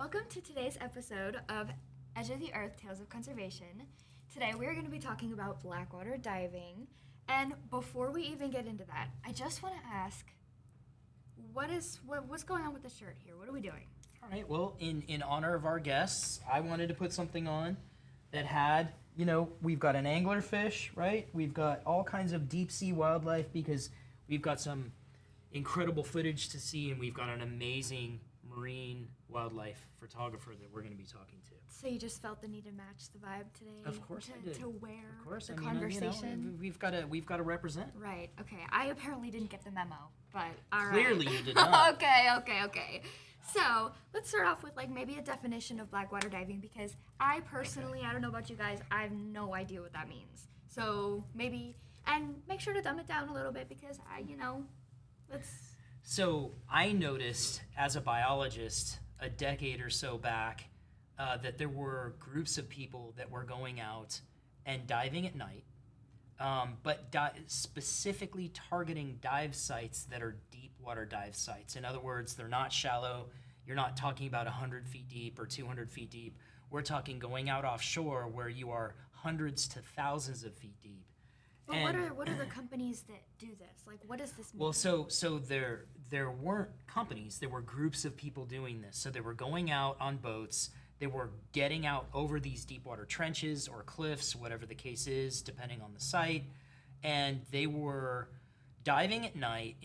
Welcome to today's episode of Edge of the Earth Tales of Conservation. Today we're going to be talking about Blackwater diving. And before we even get into that, I just want to ask, what's going on with the shirt here? What are we doing? All right, well, in honor of our guests, I wanted to put something on that had, we've got an anglerfish, right? We've got all kinds of deep sea wildlife because we've got some incredible footage to see, and we've got an amazing marine wildlife photographer that we're going to be talking to. So you just felt the need to match the vibe today? Of course I did. To wear of course. the I mean, conversation? we've got to represent. Right, okay. I apparently didn't get the memo, but all right. Clearly you did not. Okay. So let's start off with maybe a definition of Blackwater diving, because I personally, I don't know about you guys, I have no idea what that means. So maybe, and make sure to dumb it down a little bit because let's... So I noticed as a biologist a decade or so back that there were groups of people that were going out and diving at night, but specifically targeting dive sites that are deep water dive sites. In other words, they're not shallow. You're not talking about 100 feet deep or 200 feet deep. We're talking going out offshore where you are hundreds to thousands of feet deep. But what are the companies that do this? What does this mean? Well, so there weren't companies. There were groups of people doing this. So they were going out on boats. They were getting out over these deep water trenches or cliffs, whatever the case is, depending on the site. And they were diving at night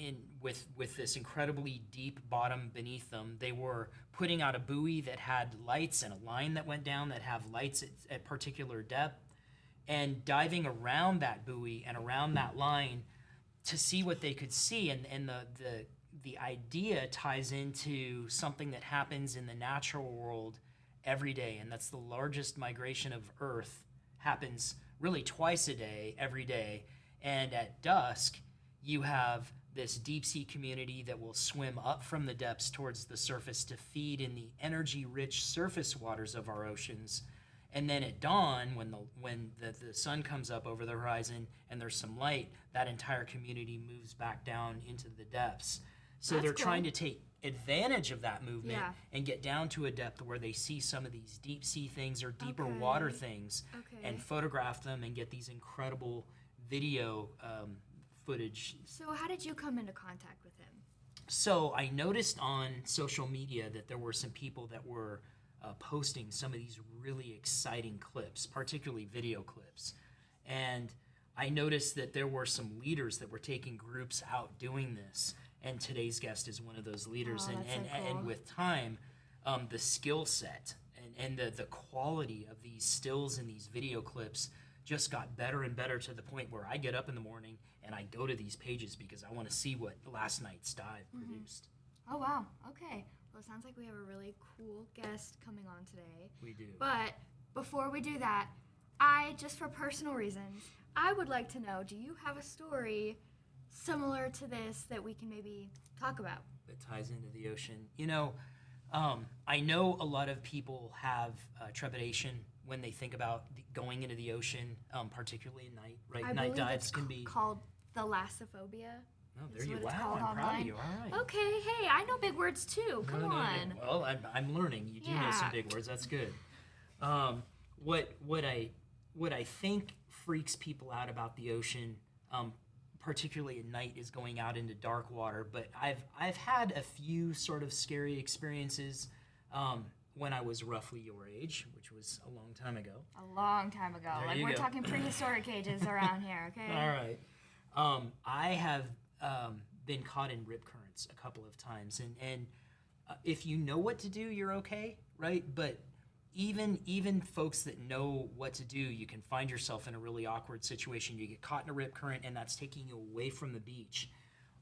with this incredibly deep bottom beneath them. They were putting out a buoy that had lights and a line that went down that have lights at particular depth, and diving around that buoy and around that line to see what they could see. And the idea ties into something that happens in the natural world every day, and that's the largest migration of Earth happens really twice a day, every day. And at dusk, you have this deep sea community that will swim up from the depths towards the surface to feed in the energy-rich surface waters of our oceans. And then at dawn, when the sun comes up over the horizon and there's some light, that entire community moves back down into the depths. So they're trying to take advantage of that movement and get down to a depth where they see some of these deep sea things or deeper water things and photograph them and get these incredible video footage. So how did you come into contact with him? So I noticed on social media that there were some people that were posting some of these really exciting clips, particularly video clips. And I noticed that there were some leaders that were taking groups out doing this. And today's guest is one of those leaders. And with time, the skill set and the quality of these stills and these video clips just got better and better to the point where I get up in the morning and I go to these pages because I want to see what last night's dive produced. Oh, wow. Okay. Well, it sounds like we have a really cool guest coming on today. We do. But before we do that, just for personal reasons, I would like to know, do you have a story similar to this that we can maybe talk about? That ties into the ocean. I know a lot of people have trepidation when they think about going into the ocean, particularly at night. Right, night dives can be called thalassophobia. Oh, there you go. Wow, I'm proud of you. All right. Okay, hey, I know big words too. Come on. Well, I'm learning. You do know some big words. That's good. What I think freaks people out about the ocean, particularly at night, is going out into dark water. But I've had a few sort of scary experiences when I was roughly your age, which was a long time ago. A long time ago. We're talking prehistoric ages around here, okay? All right. I have been caught in rip currents a couple of times, and if you know what to do, you're okay, right? But even folks that know what to do, you can find yourself in a really awkward situation. You get caught in a rip current, and that's taking you away from the beach.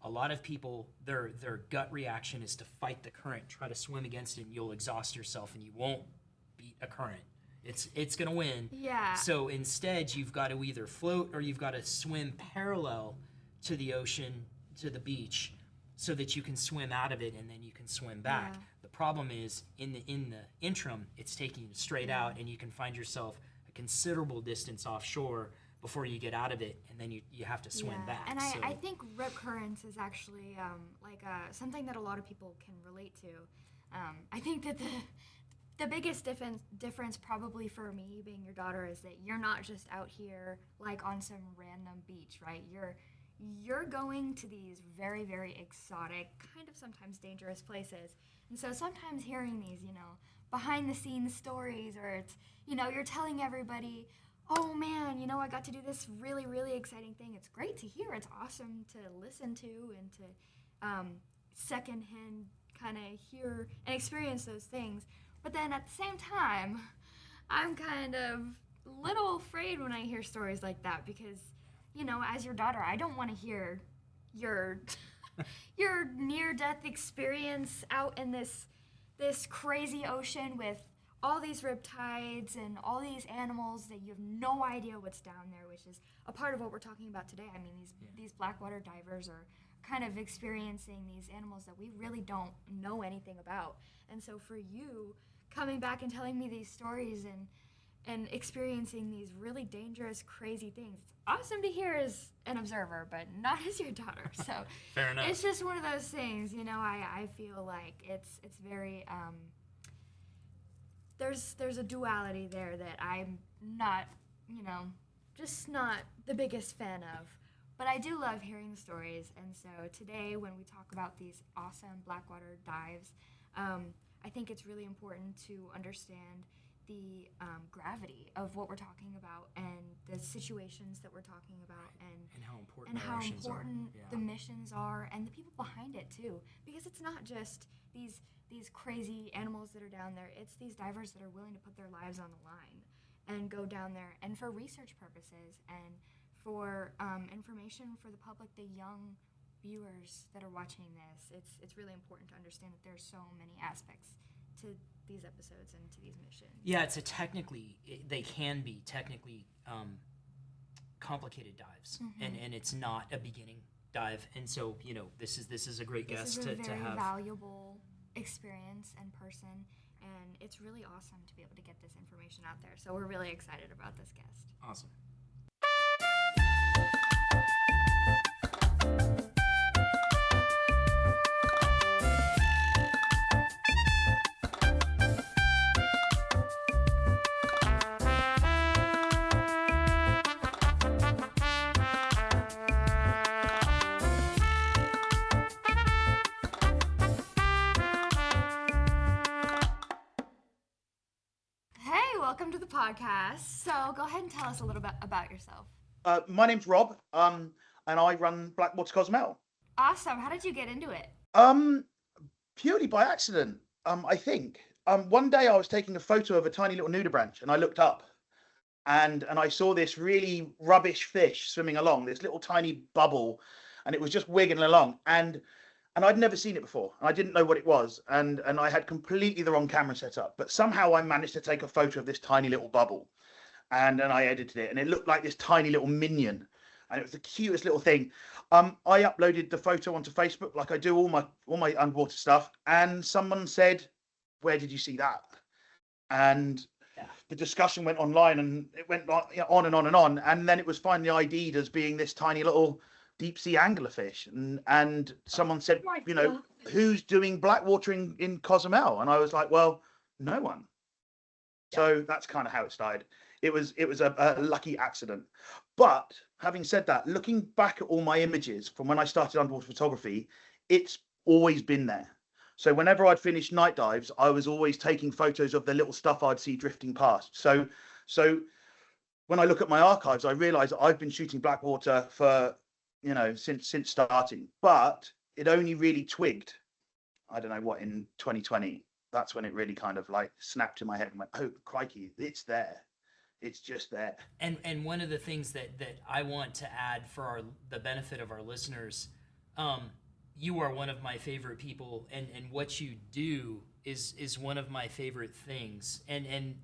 A lot of people, their gut reaction is to fight the current, try to swim against it, and you'll exhaust yourself, and you won't beat a current. It's gonna win. Yeah. So instead, you've got to either float or you've got to swim parallel to the ocean, to the beach, so that you can swim out of it and then you can swim back. Yeah. The problem is in the interim, it's taking you straight out, and you can find yourself a considerable distance offshore before you get out of it, and then you have to swim back. And I think rip currents is actually something that a lot of people can relate to. I think that the the biggest difference probably for me being your daughter is that you're not just out here like on some random beach, right? You're going to these very, very exotic, kind of sometimes dangerous places. And so sometimes hearing these, behind the scenes stories, or it's, you're telling everybody, oh man, I got to do this really, really exciting thing. It's great to hear. It's awesome to listen to and to secondhand kind of hear and experience those things. But then at the same time, I'm kind of a little afraid when I hear stories like that because, as your daughter, I don't want to hear your your near-death experience out in this crazy ocean with all these riptides and all these animals that you have no idea what's down there, which is a part of what we're talking about today. I mean, these Blackwater divers are kind of experiencing these animals that we really don't know anything about. And so for you coming back and telling me these stories and experiencing these really dangerous, crazy things, it's awesome to hear as an observer, but not as your daughter. So Fair enough. It's just one of those things, I feel like it's very, there's a duality there that I'm not, just not the biggest fan of. But I do love hearing the stories, and so today when we talk about these awesome Blackwater dives, I think it's really important to understand the gravity of what we're talking about and the situations that we're talking about and how important the missions are and the people behind it too, because it's not just these crazy animals that are down there. It's these divers that are willing to put their lives on the line and go down there, and for research purposes and for information for the public, the young viewers that are watching this. It's really important to understand that there's so many aspects to these episodes and to these missions. Yeah, they can be technically complicated dives, and it's not a beginning dive, and so this is a great guest to have. This is a very valuable experience and person, and it's really awesome to be able to get this information out there. So we're really excited about this guest. Awesome. Welcome to the podcast. So go ahead and tell us a little bit about yourself. My name's Rob, and I run Blackwater Cozumel. Awesome. How did you get into it? Purely by accident, I think. One day I was taking a photo of a tiny little nudibranch, and I looked up, and I saw this really rubbish fish swimming along, this little tiny bubble, and it was just wiggling along, and I'd never seen it before, and I didn't know what it was, and I had completely the wrong camera set up, but somehow I managed to take a photo of this tiny little bubble, and then I edited it, and it looked like this tiny little minion, and it was the cutest little thing. I uploaded the photo onto Facebook like I do all my underwater stuff, and someone said, "Where did you see that?" And the discussion went online, and it went on and on and on, and then it was finally ID'd as being this tiny little deep sea anglerfish, and someone said, who's doing Blackwater in Cozumel? And I was like, well, no one. So that's kind of how it started. It was a lucky accident. But having said that, looking back at all my images from when I started underwater photography, it's always been there. So whenever I'd finish night dives, I was always taking photos of the little stuff I'd see drifting past. So when I look at my archives, I realize that I've been shooting Blackwater for since starting, but it only really twigged, I don't know what, in 2020. That's when it really kind of like snapped in my head and went, oh crikey, it's there, it's just there. And one of the things that I want to add for the benefit of our listeners, you are one of my favorite people, and what you do is one of my favorite things, and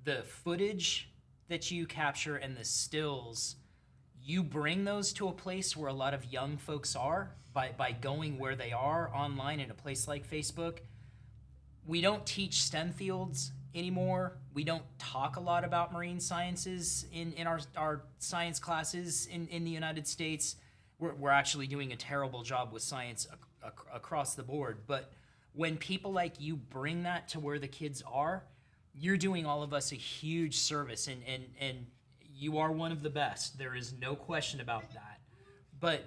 the footage that you capture and the stills, you bring those to a place where a lot of young folks are by going where they are online in a place like Facebook. We don't teach STEM fields anymore. We don't talk a lot about marine sciences in our science classes in the United States. We're actually doing a terrible job with science across the board. But when people like you bring that to where the kids are, you're doing all of us a huge service, and you are one of the best. There is no question about that. But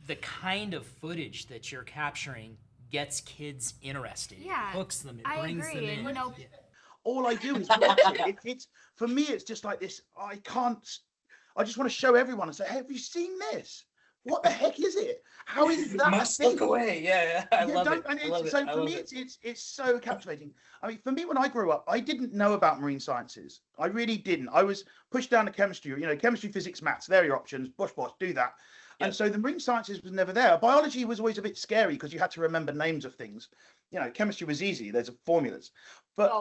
the kind of footage that you're capturing gets kids interested. Yeah, It hooks them. It I brings agree, them and in. you know, All I do is watch it. It's for me, it's just like this. I just want to show everyone and say, hey, have you seen this? What the heck is it? How is that? Must look away. Yeah, I love it. And I love it. so I for love me, it. it's so captivating. I mean, for me, when I grew up, I didn't know about marine sciences. I really didn't. I was pushed down to chemistry. You know, chemistry, physics, maths. They're your options. Bosh, do that. Yeah. And so the marine sciences was never there. Biology was always a bit scary because you had to remember names of things. You know, chemistry was easy. There's formulas. But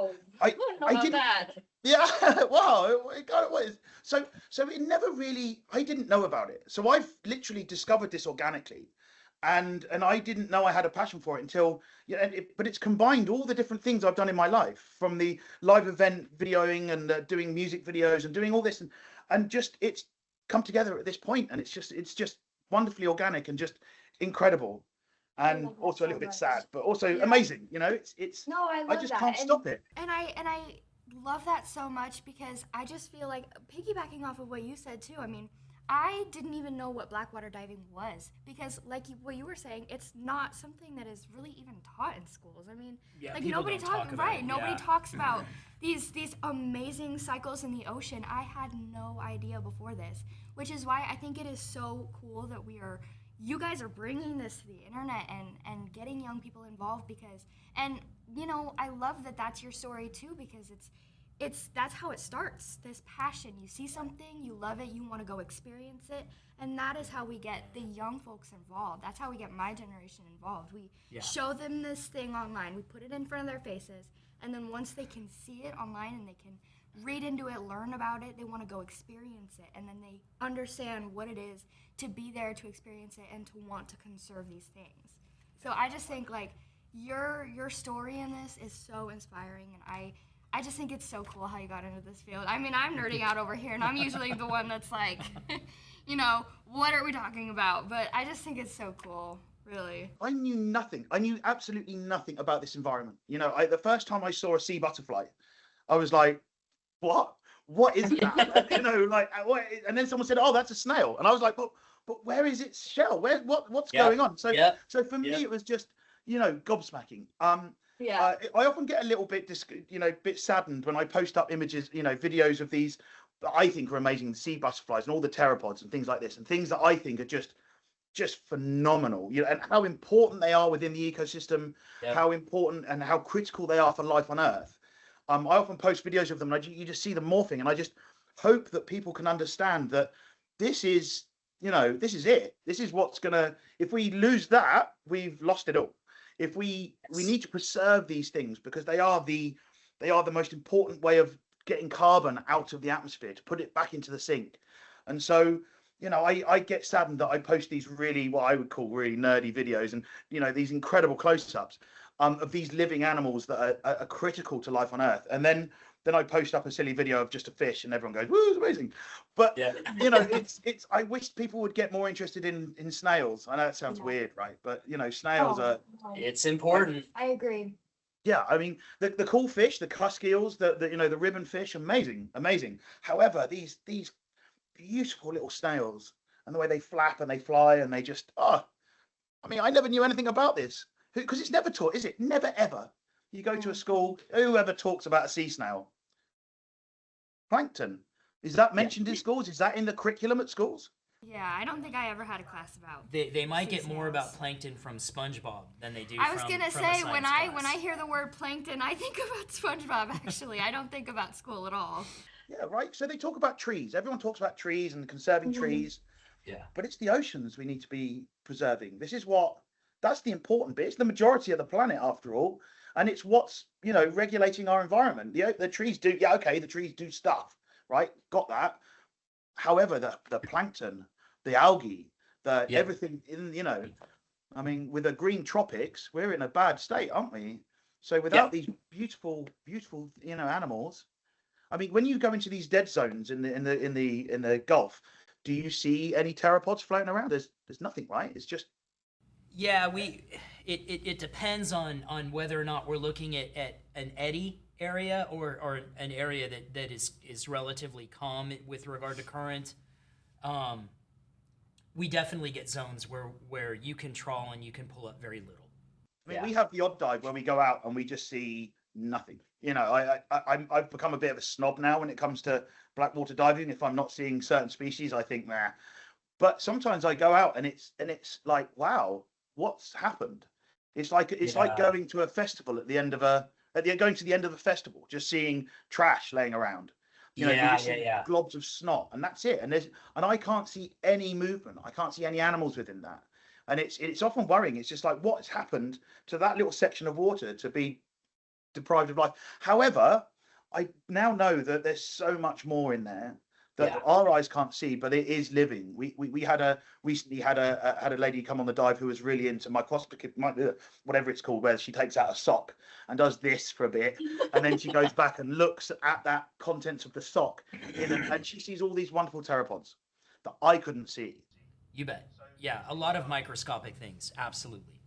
I didn't. That. Yeah, wow, it kind of was. So it never really. I didn't know about it. So I've literally discovered this organically, and I didn't know I had a passion for it until but it's combined all the different things I've done in my life, from the live event videoing and doing music videos and doing all this, and just it's come together at this point, and it's just wonderfully organic and just incredible, and love that also a so little bit much. sad, but also Yeah. amazing. You know, it's No, I love I just that. can't stop it. and I love that so much because I just feel like piggybacking off of what you said too. I mean, I didn't even know what Blackwater diving was because, like what you were saying, it's not something that is really even taught in schools. I mean, Yeah, like people nobody don't talk about right? it, Nobody yeah. talks about these amazing cycles in the ocean. I had no idea before this, which is why I think it is so cool that you guys are bringing this to the internet and getting young people involved because, and you know, I love that that's your story too because that's how it starts. This passion, you see something, you love it, you want to go experience it, and that is how we get the young folks involved. That's how we get my generation involved. We show them this thing online, we put it in front of their faces, and then once they can see it online and they can read into it, learn about it, they want to go experience it, and then they understand what it is to be there to experience it and to want to conserve these things. So I just think like your story in this is so inspiring, and I just think it's so cool how you got into this field. I mean, I'm nerding out over here, and I'm usually the one that's like, you know, what are we talking about? But I just think it's so cool, really. I knew nothing. I knew absolutely nothing about this environment. You know, the first time I saw a sea butterfly, I was like, what? What is that? You know, like, what? And then someone said, oh, that's a snail. And I was like, but where is its shell? What's going on? So for me, it was just, you know, gobsmacking. Yeah. I often get a little bit, bit saddened when I post up images, you know, videos of these that I think are amazing sea butterflies and all the pteropods and things like this, and things that I think are just phenomenal. You know, and how important they are within the ecosystem, how important and how critical they are for life on Earth. I often post videos of them, and you just see them morphing, and I just hope that people can understand that this is, you know, this is it. This is what's gonna. If we lose that, we've lost it all. If we need to preserve these things because they are the most important way of getting carbon out of the atmosphere to put it back into the sink. And so, you know, I get saddened that I post these really, what I would call really nerdy videos, and you know, these incredible close-ups of these living animals that are critical to life on Earth, and then I post up a silly video of just a fish, and everyone goes, "Woo, it's amazing!" But you know, it's. I wish people would get more interested in snails. I know it sounds weird, right? But you know, snails are. It's important. I agree. Yeah, I mean, the cool fish, the cusk eels, the you know, the ribbon fish, amazing. However, these beautiful little snails and the way they flap and they fly and they just I mean, I never knew anything about this because it's never taught, is it? Never ever. You go to a school, whoever talks about a sea snail? Plankton. Is that mentioned in schools? Is that in the curriculum at schools? Yeah, I don't think I ever had a class about. They might sea get more snails. about plankton from SpongeBob than they do. I was gonna from a say when science I class. hear the word plankton, I think about SpongeBob. Actually, I don't think about school at all. Yeah, right. So they talk about trees. Everyone talks about trees and conserving trees. Yeah. But it's the oceans we need to be preserving. That's the important bit. It's the majority of the planet after all. And it's what's, you know, regulating our environment. The trees do, the trees do stuff, right? Got that. However, the plankton, the algae, everything in, you know, I mean, with the green tropics, we're in a bad state, aren't we? So without these beautiful, you know, animals, I mean, when you go into these dead zones in the Gulf, do you see any pteropods floating around? There's nothing, right? It's just it depends on whether or not we're looking at an eddy area or an area that is relatively calm with regard to current. We definitely get zones where you can trawl and you can pull up very little. I mean, we have the odd dive where we go out and we just see nothing. You know, I've become a bit of a snob now when it comes to blackwater diving. If I'm not seeing certain species, I think nah. But sometimes I go out and it's like, wow, what's happened? It's like going to a festival at the end of going to the end of a festival, just seeing trash laying around. You know, you just see globs of snot, and that's it. And I can't see any movement. I can't see any animals within that. And it's often worrying. It's just like, what's happened to that little section of water to be deprived of life? However, I now know that there's so much more in there that our eyes can't see, but it is living. We recently had a lady come on the dive who was really into microscopy, whatever it's called, where she takes out a sock and does this for a bit, and then she goes back and looks at that contents of the sock, and she sees all these wonderful pteropods that I couldn't see. You bet. Yeah, a lot of microscopic things. Absolutely.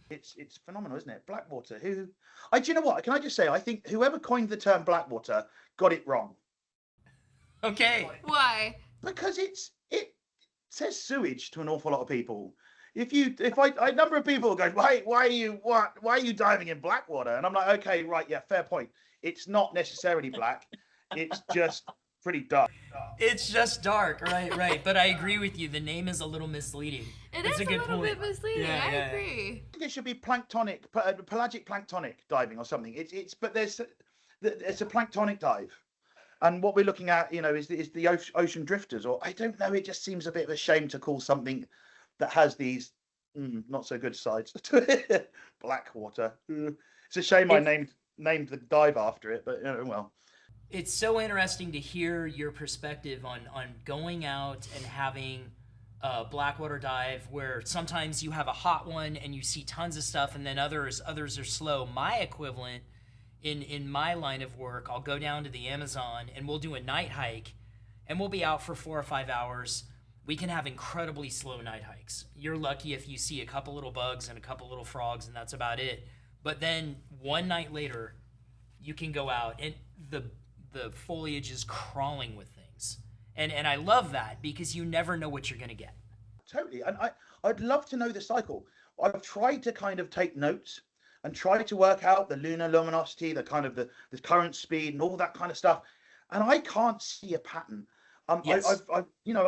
It's phenomenal, isn't it? Blackwater. Do you know what? Can I just say, I think whoever coined the term Blackwater got it wrong. Okay. Why? Because it says sewage to an awful lot of people. A number of people go, why are you diving in Blackwater? And I'm like, okay, right, yeah, fair point. It's not necessarily black. It's just pretty dark. It's just dark, right. But I agree with you. The name is a little misleading. It's a little bit misleading. I agree. I think it should be pelagic planktonic diving or something. But it's a planktonic dive. And what we're looking at, you know, is the ocean drifters, or I don't know. It just seems a bit of a shame to call something that has these not so good sides to it Blackwater. It's a shame I named the dive after it, but you know, well. It's so interesting to hear your perspective on going out and having a Blackwater dive where sometimes you have a hot one and you see tons of stuff, and then others are slow. My equivalent in my line of work, I'll go down to the Amazon and we'll do a night hike, and we'll be out for 4 or 5 hours. We can have incredibly slow night hikes. You're lucky if you see a couple little bugs and a couple little frogs, and that's about it. But then one night later, you can go out and the foliage is crawling with things. And I love that because you never know what you're going to get. Totally. And I'd love to know the cycle. I've tried to kind of take notes and try to work out the lunar luminosity, the kind of the current speed and all that kind of stuff. And I can't see a pattern. Yes. I've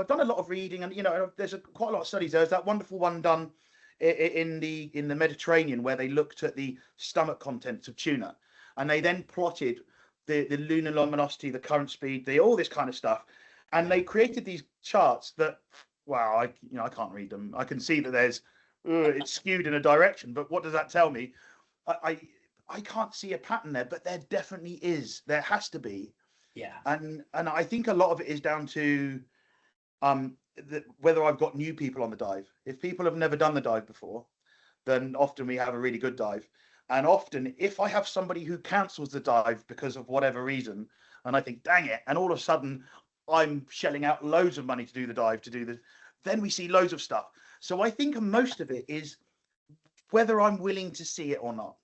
done a lot of reading, and there's quite a lot of studies. There's that wonderful one done in the Mediterranean where they looked at the stomach contents of tuna, and they then plotted the lunar luminosity, the current speed, all this kind of stuff, and they created these charts that, wow, I can't read them. I can see that it's skewed in a direction, but what does that tell me? I can't see a pattern there, but there definitely is. There has to be. Yeah. And I think a lot of it is down to whether I've got new people on the dive. If people have never done the dive before, then often we have a really good dive. And often if I have somebody who cancels the dive because of whatever reason, and I think, dang it, and all of a sudden I'm shelling out loads of money to do the dive, then we see loads of stuff. So I think most of it is whether I'm willing to see it or not.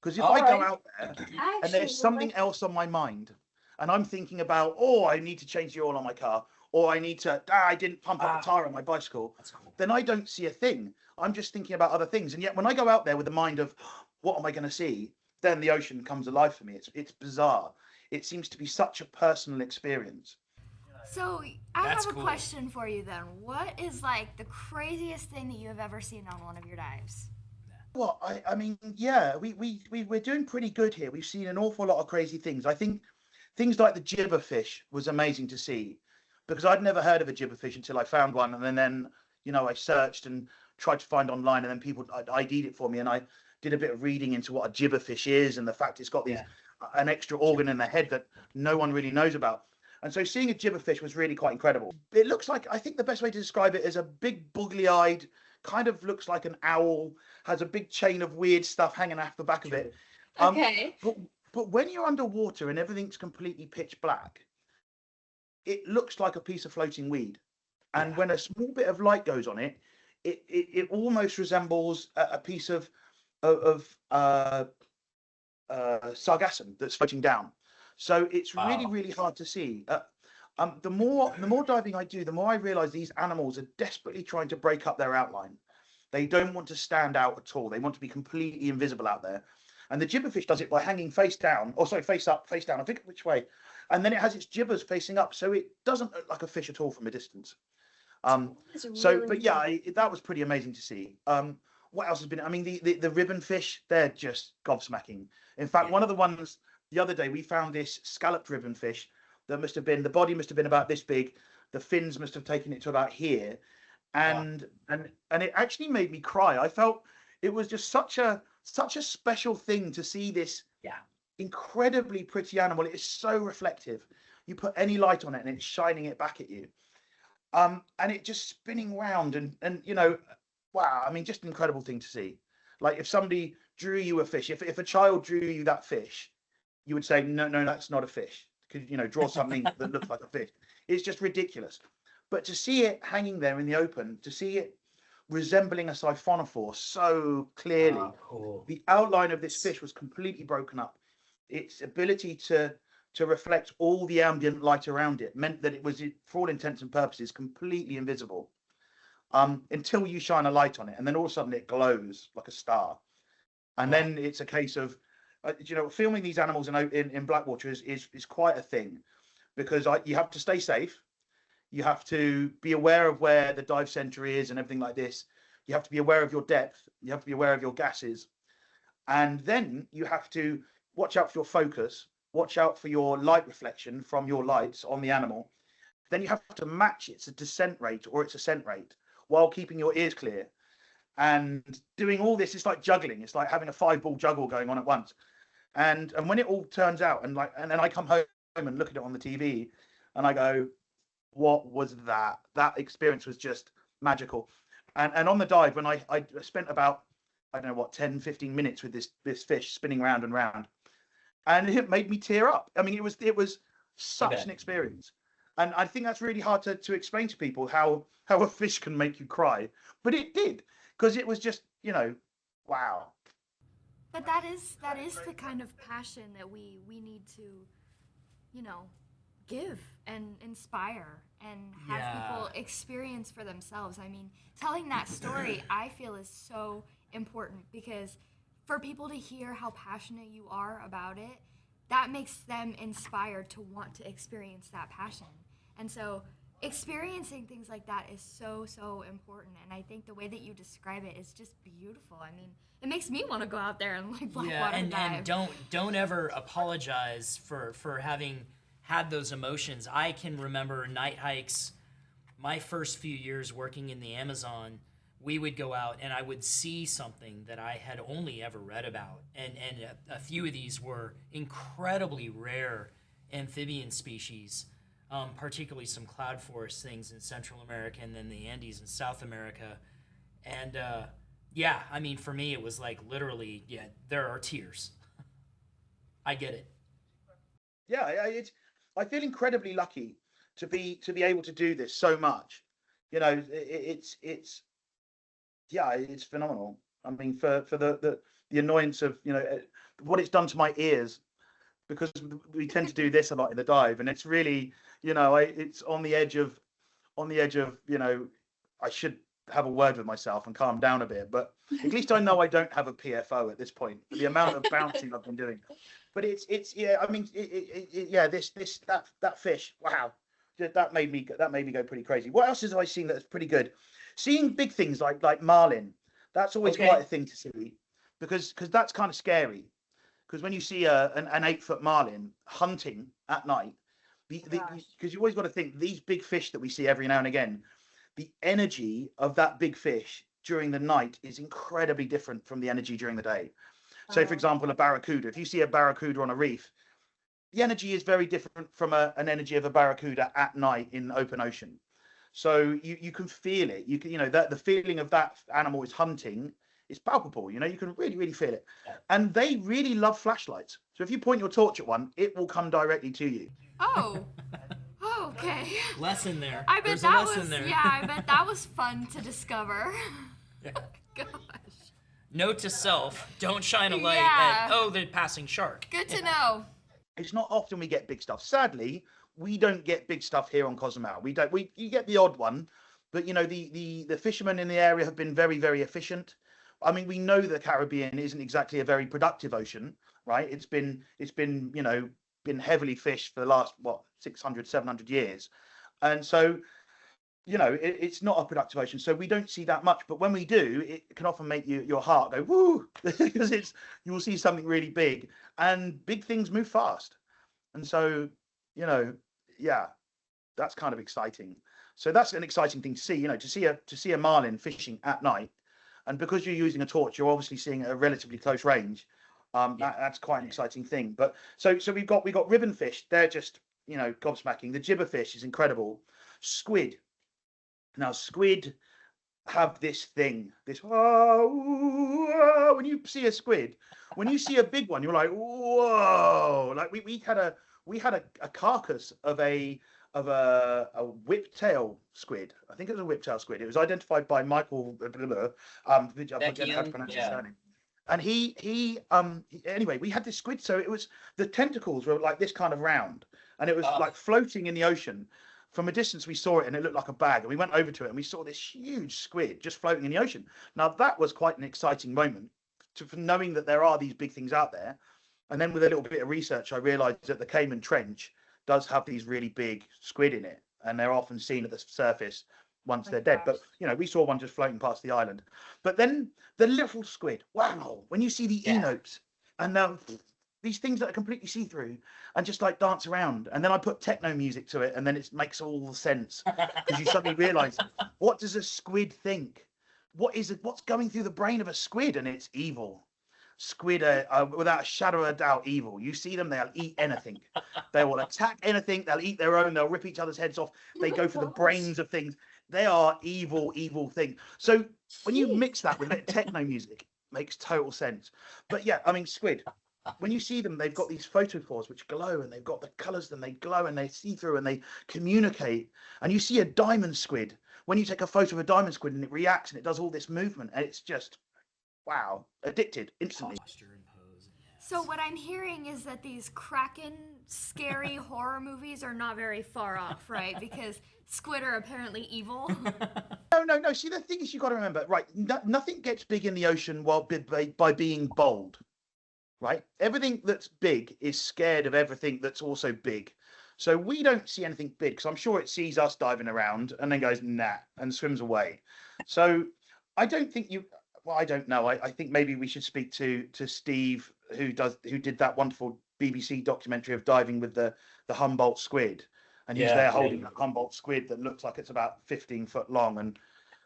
Because if I go out there and there's something else on my mind, and I'm thinking about, I need to change the oil on my car, or I didn't pump up the tire on my bicycle, then I don't see a thing. I'm just thinking about other things. And yet when I go out there with the mind of, what am I going to see? Then the ocean comes alive for me. It's bizarre. It seems to be such a personal experience. So I That's have a cool. question for you then. What is like the craziest thing that you have ever seen on one of your dives? Well, I mean, yeah, we're doing pretty good here. We've seen an awful lot of crazy things. I think things like the gibberfish was amazing to see, because I'd never heard of a gibberfish until I found one, and then I searched and tried to find online, and then people ID'd it for me, and I did a bit of reading into what a gibberfish is and the fact it's got an extra organ in the head that no one really knows about. And so seeing a gibberfish was really quite incredible. It looks like, I think the best way to describe it is a big boogly-eyed, kind of looks like an owl, has a big chain of weird stuff hanging off the back of it. Okay. But when you're underwater and everything's completely pitch black, it looks like a piece of floating weed. And when a small bit of light goes on it, it almost resembles a piece of sargassum that's floating down. So it's really, Wow. really hard to see. The more diving I do, the more I realize these animals are desperately trying to break up their outline. They don't want to stand out at all. They want to be completely invisible out there. And the gibberfish does it by hanging face down, or sorry, face up, face down. I forget which way. And then it has its gibbers facing up, so it doesn't look like a fish at all from a distance. But yeah, that was pretty amazing to see. What else has been? I mean, the ribbon fish, they're just gobsmacking. In fact, one of the ones the other day, we found this scalloped ribbon fish that the body must have been about this big. The fins must have taken it to about here. And it actually made me cry. I felt it was just such a special thing to see this incredibly pretty animal. It is so reflective. You put any light on it and it's shining it back at you. And it just spinning round and wow, I mean, just an incredible thing to see. Like if somebody drew you a fish, if a child drew you that fish, you would say, no, that's not a fish. Could draw something that looks like a fish. It's just ridiculous. But to see it hanging there in the open, to see it resembling a siphonophore so clearly, Cool. the outline of this fish was completely broken up. Its ability to reflect all the ambient light around it meant that it was, for all intents and purposes, completely invisible until you shine a light on it, and then all of a sudden it glows like a star. And then it's a case of filming these animals in Blackwater is quite a thing, because you have to stay safe. You have to be aware of where the dive center is and everything like this. You have to be aware of your depth. You have to be aware of your gases. And then you have to watch out for your focus, watch out for your light reflection from your lights on the animal. Then you have to match its descent rate or its ascent rate while keeping your ears clear. And doing all this, it's like juggling. It's like having a 5-ball juggle going on at once. And when it all turns out, and then I come home and look at it on the TV and I go, what was that? That experience was just magical. And on the dive, when I spent about, I don't know what, 10, 15 minutes with this fish spinning round and round, and it made me tear up. I mean, it was such an experience. And I think that's really hard to explain to people how a fish can make you cry, but it did, because it was just, wow. But that is the kind of passion that we need to, give and inspire and have people experience for themselves. I mean, telling that story, I feel, is so important, because for people to hear how passionate you are about it, that makes them inspired to want to experience that passion. And so experiencing things like that is so, so important. And I think the way that you describe it is just beautiful. I mean, it makes me want to go out there and Blackwater dive. And don't ever apologize for having had those emotions. I can remember night hikes. My first few years working in the Amazon, we would go out and I would see something that I had only ever read about. And a few of these were incredibly rare amphibian species, particularly some cloud forest things in Central America and then the Andes in South America. And I mean, for me, it was like literally, there are tears. I get it. Yeah, I feel incredibly lucky to be able to do this so much. It's phenomenal. I mean, for the annoyance of what it's done to my ears, because we tend to do this a lot in the dive, and it's really it's on the edge of I should have a word with myself and calm down a bit, but at least I know I don't have a PFO at this point. The amount of bouncing I've been doing. But it's I mean, that fish, wow, that made me go pretty crazy. What else have I seen that's pretty good? Seeing big things like marlin, that's always quite a thing to see, because that's kind of scary. Because when you see an 8-foot marlin hunting at night, because you always got to think, these big fish that we see every now and again, the energy of that big fish during the night is incredibly different from the energy during the day. So, for example, a barracuda. If you see a barracuda on a reef, the energy is very different from an energy of a barracuda at night in the open ocean. So you can feel it. That the feeling of that animal is hunting is palpable. You can really, really feel it. And they really love flashlights. So if you point your torch at one, it will come directly to you. Oh, okay. Lesson there. I bet There's that a lesson was there. I bet that was fun to discover. Yeah. Gosh. Note to self: don't shine a light Yeah. at the passing shark. Good to know. It's not often we get big stuff. Sadly, we don't get big stuff here on Cozumel. We don't. You get the odd one, but you know the fishermen in the area have been very, very efficient. I mean, we know the Caribbean isn't exactly a very productive ocean, right? It's been been heavily fished for the last 600, 700 years, and so it's not a productive ocean, so we don't see that much. But when we do, it can often make your heart go woo, because you will see something really big, and big things move fast, and so yeah, that's kind of exciting. So that's an exciting thing to see, to see a marlin fishing at night, and because you're using a torch, you're obviously seeing at a relatively close range. That's quite an exciting thing. But so we've got ribbon fish. They're just gobsmacking. The gibber fish is incredible. Squid. Now, squid have this thing, when you see a squid, when you see a big one, you're like, whoa! Like we had a carcass of a whiptail squid. I think it was a whiptail squid. It was identified by Michael. I forget how to pronounce his surname. And anyway, we had this squid. So the tentacles were like this kind of round, and it was like floating in the ocean. From a distance, we saw it, and it looked like a bag. And we went over to it, and we saw this huge squid just floating in the ocean. Now, that was quite an exciting moment, for knowing that there are these big things out there. And then with a little bit of research, I realised that the Cayman Trench does have these really big squid in it, and they're often seen at the surface once they're dead. But we saw one just floating past the island. But then the little squid, wow! When you see the enopes, and these things that are completely see-through and just like dance around, and then I put techno music to it, and then it makes all the sense, because you suddenly realise, what does a squid think? What's going through the brain of a squid? And it's evil. Squid are without a shadow of a doubt evil. You see them, they'll eat anything. They will attack anything. They'll eat their own. They'll rip each other's heads off. They go for the brains of things. They are evil, evil things. So when you mix that with a bit of techno music, it makes total sense. But yeah, I mean, squid. When you see them, they've got these photophores which glow, and they've got the colours, and they glow, and they see through, and they communicate. And you see a diamond squid. When you take a photo of a diamond squid, and it reacts, and it does all this movement, and it's just, wow, addicted instantly. So what I'm hearing is that these Kraken scary horror movies are not very far off, right? Because squid are apparently evil. No. See, the thing is, you've got to remember, right? Nothing gets big in the ocean by being bold. Right? Everything that's big is scared of everything that's also big. So we don't see anything big, because I'm sure it sees us diving around and then goes, nah, and swims away. So I don't think I don't know. I think maybe we should speak to Steve, who did that wonderful BBC documentary of diving with the Humboldt squid. And he's there holding a Humboldt squid that looks like it's about 15 foot long. And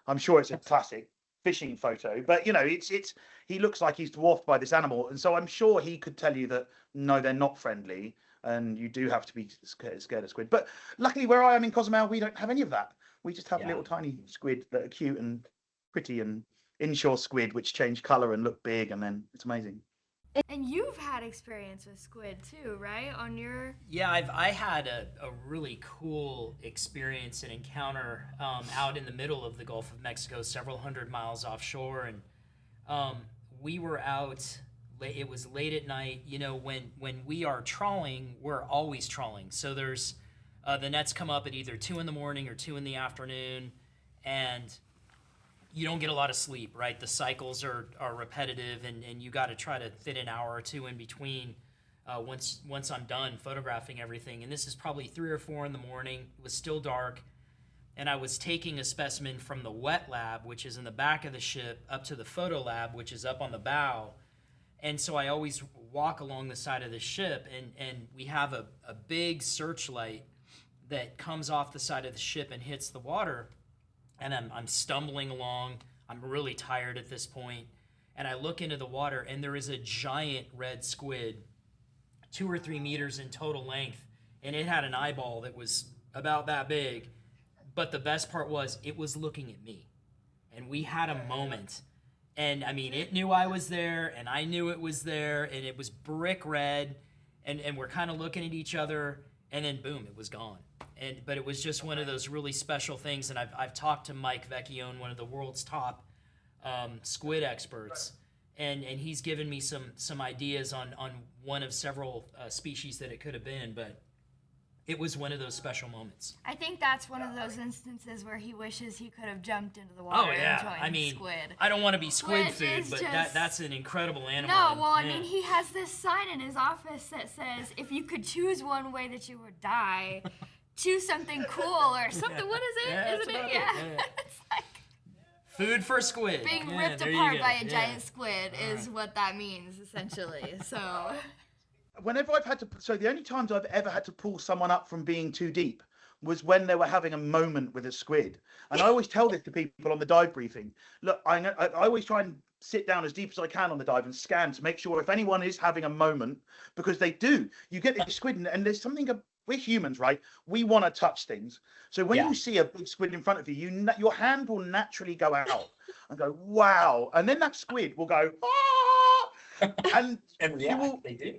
I'm sure it's a classic fishing photo, but he looks like he's dwarfed by this animal, and so I'm sure he could tell you that no, they're not friendly, and you do have to be scared of squid. But luckily, where I am in Cozumel, we don't have any of that. We just have little tiny squid that are cute and pretty, and inshore squid which change color and look big, and then it's amazing. And you've had experience with squid too, right? Yeah, I had a really cool experience and encounter out in the middle of the Gulf of Mexico, several hundred miles offshore, and we were out. It was late at night. When we are trawling, we're always trawling. So there's the nets come up at either 2 a.m. or 2 p.m, and you don't get a lot of sleep, right? The cycles are repetitive, and you got to try to fit an hour or two in between once I'm done photographing everything. And this is probably 3 or 4 in the morning. It was still dark, and I was taking a specimen from the wet lab, which is in the back of the ship, up to the photo lab, which is up on the bow. And so I always walk along the side of the ship, and we have a big searchlight that comes off the side of the ship and hits the water. And I'm stumbling along. I'm really tired at this point. And I look into the water, and there is a giant red squid, 2 or 3 meters in total length. And it had an eyeball that was about that big. But the best part was, it was looking at me. And we had a moment. And I mean, it knew I was there, and I knew it was there, and it was brick red. And we're kind of looking at each other, and then boom, it was gone. But it was just one of those really special things. And I've talked to Mike Vecchione, one of the world's top squid experts, and he's given me some ideas on one of several species that it could have been, but it was one of those special moments. I think that's one of those instances where he wishes he could have jumped into the water Oh yeah, and joined I mean, squid. I don't want to be squid Which food, is but just- that's an incredible animal. No, and, well, I yeah. mean, he has this sign in his office that says, if you could choose one way that you would die, choose something cool or something. What is it? Yeah, that's Isn't it? about it. Yeah. Yeah. It's like Food for squid. being Yeah, ripped there you apart go. by a Yeah. giant squid All is what that means, essentially. So, Whenever I've had to, so the only times I've ever had to pull someone up from being too deep was when they were having a moment with a squid. And I always tell this to people on the dive briefing. Look, I always try and sit down as deep as I can on the dive and scan to make sure if anyone is having a moment, because they do. You get this squid, and there's something. We're humans, right? We want to touch things. So when you see a big squid in front of you, your hand will naturally go out and go, wow. And then that squid will go, ah! And react. will, They do.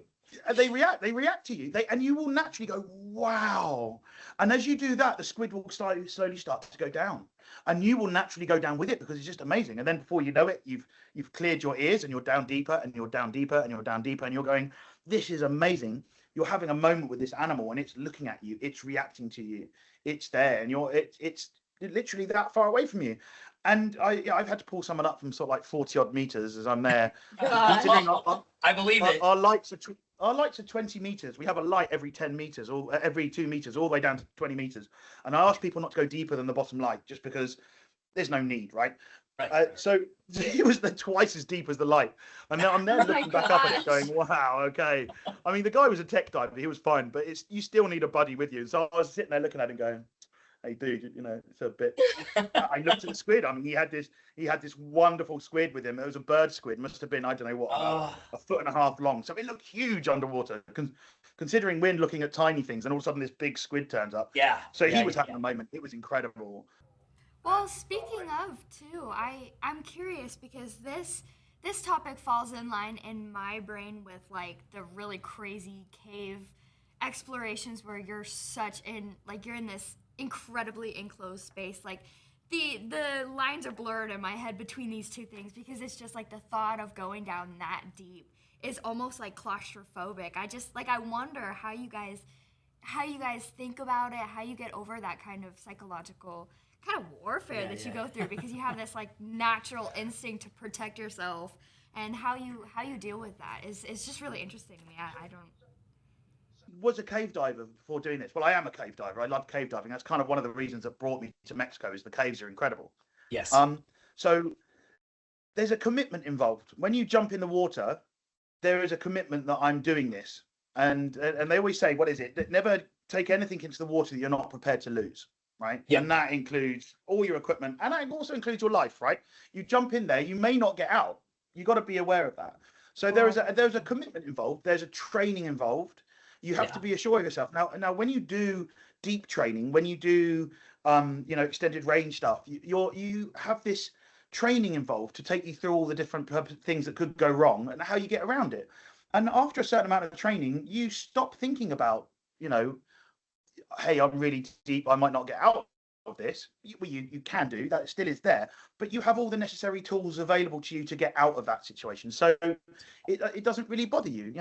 they react to you, and you will naturally go, wow. And as you do that, the squid will slowly start to go down, and you will naturally go down with it, because it's just amazing. And then before you know it, you've cleared your ears, and you're down deeper, and you're down deeper, and you're down deeper, and you're going, this is amazing. You're having a moment with this animal, and it's looking at you, it's reacting to you, it's there, and it's literally that far away from you. And I've had to pull someone up from sort of like 40 odd meters as I'm there. Considering I believe it. our lights are 20 meters. We have a light every 10 meters, or every 2 meters, all the way down to 20 meters. And I ask people not to go deeper than the bottom light, just because there's no need, right? Right. So it was twice as deep as the light, and then I'm there looking back up at it, going, "Wow, okay." I mean, the guy was a tech diver; he was fine, but you still need a buddy with you. So I was sitting there looking at him, going, "Hey, dude, it's a bit." I looked at the squid. I mean, he had this wonderful squid with him. It was a bird squid. Must have been, I don't know what, about a foot and a half long. So it looked huge underwater, considering we're looking at tiny things, and all of a sudden this big squid turns up. Yeah. So he was having a moment. It was incredible. well, speaking of too, I'm curious because this topic falls in line in my brain with like the really crazy cave explorations where you're you're in this incredibly enclosed space. Like the lines are blurred in my head between these two things, because it's just like the thought of going down that deep is almost like claustrophobic. I wonder how you guys think about it, how you get over that kind of psychological kind of warfare that you go through, because you have this like natural instinct to protect yourself, and how you deal with that is just really interesting to me. I don't. Was a cave diver before doing this. Well, I am a cave diver. I love cave diving. That's kind of one of the reasons that brought me to Mexico, is the caves are incredible. Yes. So there's a commitment involved. When you jump in the water, there is a commitment that I'm doing this. And they always say, what is it? Never take anything into the water that you're not prepared to lose, right? Yeah. And that includes all your equipment, and that also includes your life, right? You jump in there, you may not get out. You got to be aware of that. So there's a commitment involved. There's a training involved. You have to be assured of yourself. Now, when you do deep training, when you do, extended range stuff, you have this training involved to take you through all the different things that could go wrong and how you get around it. And after a certain amount of training, you stop thinking about, hey, I'm really deep, I might not get out of this. You can do that, still is there, but you have all the necessary tools available to you to get out of that situation. So it doesn't really bother you.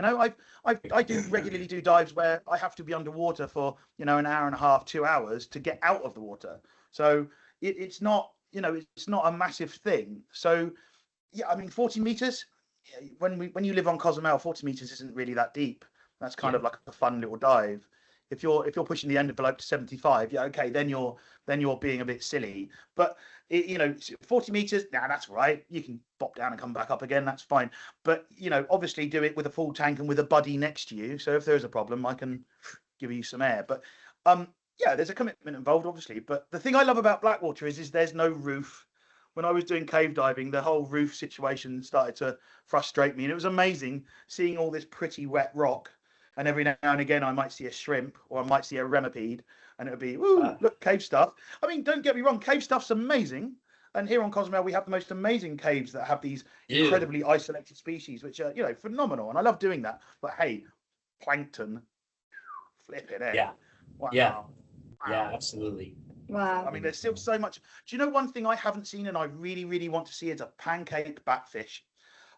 I do regularly do dives where I have to be underwater for an hour and a half, 2 hours to get out of the water. So it's not a massive thing. So yeah, I mean, 40 meters. When you live on Cozumel, 40 meters isn't really that deep. That's kind of like a fun little dive. If you're pushing the envelope to 75, okay, then you're being a bit silly. But 40 meters, that's right. You can pop down and come back up again. That's fine. But obviously do it with a full tank and with a buddy next to you. So if there's a problem, I can give you some air. But there's a commitment involved, obviously. But the thing I love about Blackwater is there's no roof. When I was doing cave diving, the whole roof situation started to frustrate me, and it was amazing seeing all this pretty wet rock. And every now and again, I might see a shrimp or I might see a remipede, and it would be, look, cave stuff. I mean, don't get me wrong, cave stuff's amazing. And here on Cozumel, we have the most amazing caves that have these incredibly isolated species, which are, phenomenal. And I love doing that. But hey, plankton, flipping it. Yeah. Wow. Yeah. Wow. Yeah, absolutely. Wow. I mean, there's still so much. Do you know one thing I haven't seen and I really, really want to see is a pancake batfish?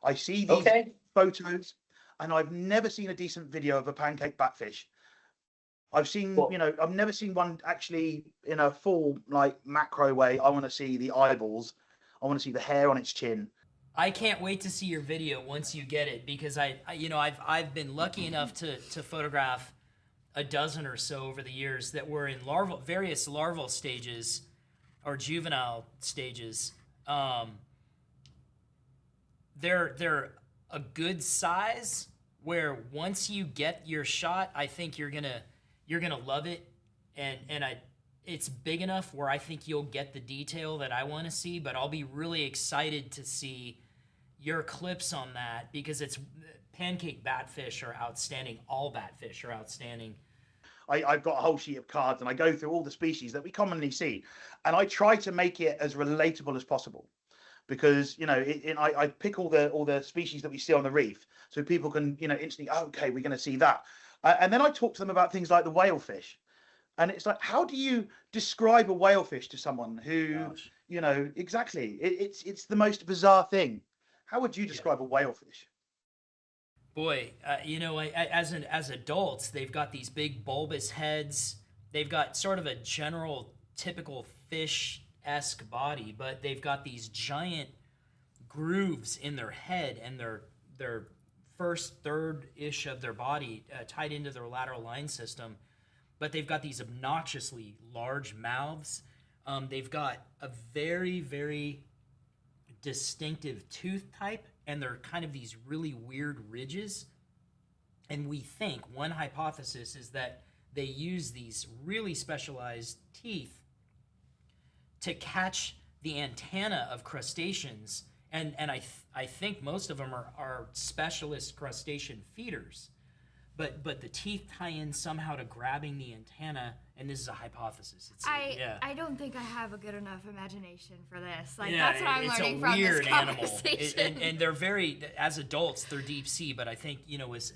I see these photos, and I've never seen a decent video of a pancake batfish. I've seen, I've never seen one actually in a full like macro way. I want to see the eyeballs. I want to see the hair on its chin. I can't wait to see your video once you get it, because I've been lucky enough to photograph a dozen or so over the years that were in various larval stages or juvenile stages. They're a good size where once you get your shot, I think you're gonna love it, and it's big enough where I think you'll get the detail that I want to see. But I'll be really excited to see your clips on that, because it's pancake batfish are outstanding. All batfish are outstanding. I've got a whole sheet of cards, and I go through all the species that we commonly see, and I try to make it as relatable as possible, because I pick all the species that we see on the reef, so people can instantly, okay, we're going to see that, and then I talk to them about things like the whalefish, and it's like, how do you describe a whalefish to someone who exactly? It's the most bizarre thing. How would you describe a whalefish? Boy, as adults, they've got these big bulbous heads. They've got sort of a general typical fish-esque body, but they've got these giant grooves in their head, and their first third-ish of their body tied into their lateral line system. But they've got these obnoxiously large mouths. They've got a very, very distinctive tooth type, and they're kind of these really weird ridges. And we think one hypothesis is that they use these really specialized teeth to catch the antenna of crustaceans, and I think most of them are specialist crustacean feeders. But the teeth tie in somehow to grabbing the antenna, and this is a hypothesis. I don't think I have a good enough imagination for this. Like, that's what I'm learning from this weird animal. conversation. And they're very, as adults, they're deep sea. But I think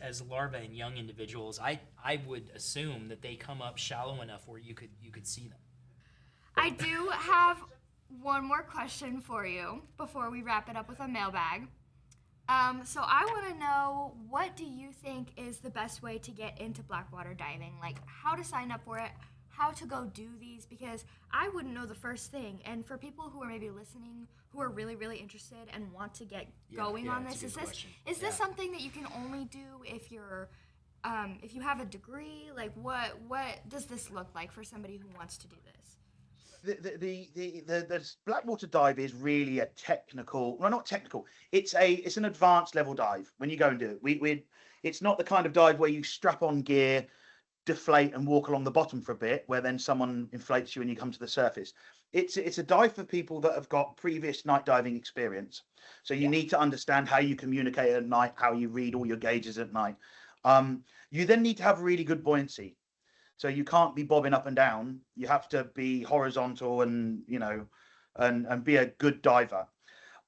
as larvae and young individuals, I would assume that they come up shallow enough where you could see them. I do have one more question for you before we wrap it up with a mailbag. So I want to know, what do you think is the best way to get into Blackwater diving? Like, how to sign up for it, how to go do these, because I wouldn't know the first thing. And for people who are maybe listening, who are really, really interested and want to get going on this, is this something that you can only do if you're, if you have a degree? Like, what does this look like for somebody who wants to do this? The Blackwater dive is really a technical, well, not technical, it's an advanced level dive when you go and do it. It's not the kind of dive where you strap on gear, deflate and walk along the bottom for a bit, where then someone inflates you and you come to the surface. It's a dive for people that have got previous night diving experience. So you need to understand how you communicate at night, how you read all your gauges at night. You then need to have really good buoyancy. So you can't be bobbing up and down. You have to be horizontal and and be a good diver.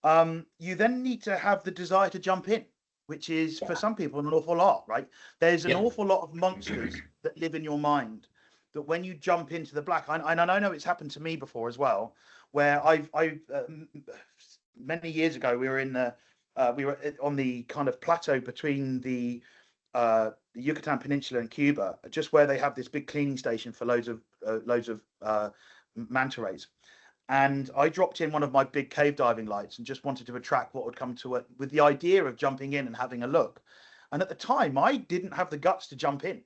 You then need to have the desire to jump in, which is for some people an awful lot, right? There's an awful lot of monsters that live in your mind, that when you jump into the black, and I know it's happened to me before as well, where I many years ago we were on the kind of plateau between the Yucatan Peninsula and Cuba, just where they have this big cleaning station for loads of manta rays. And I dropped in one of my big cave diving lights and just wanted to attract what would come to it, with the idea of jumping in and having a look. And at the time, I didn't have the guts to jump in.